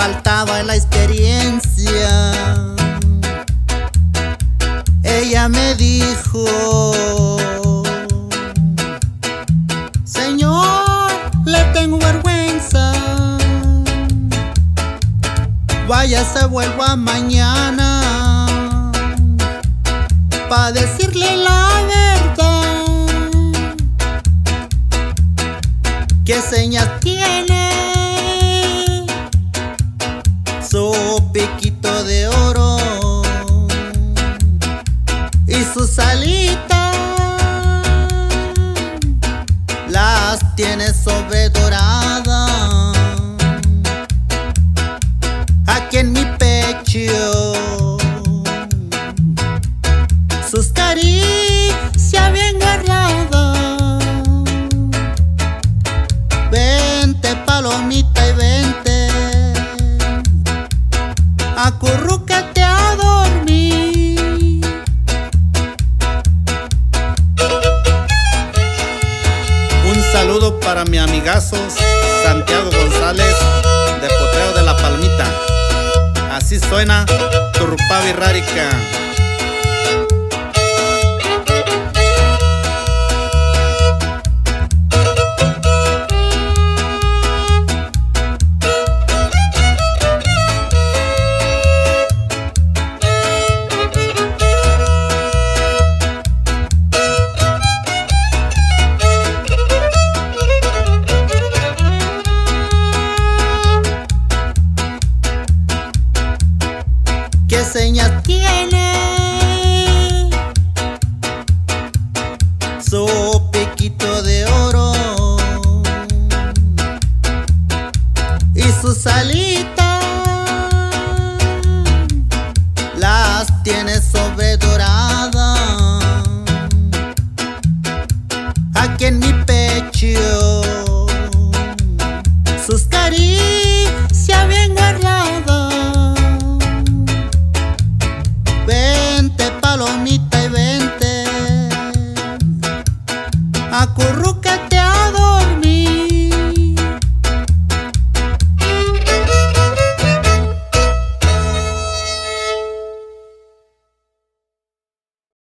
faltaba la experiencia. Ella me dijo: señor, le tengo vergüenza, váyase, vuelva mañana pa' decirle la verdad. ¿Qué señas tiene su piquito de oro y sus alitas? Las tiene sobredorada aquí en mi pecho. Sus caricias bien guardadas. Vente, palomita, y vente, acurrúcate a dormir. Un saludo para mi amigazo Santiago González de Potrero de la Palmita. Así suena Turrupavi Rárica. ¿Qué señas tiene su piquito de oro y sus alitas? Las tiene sobredorada aquí en mi pecho. Sus caricias bien guardadas. Vente, palomita,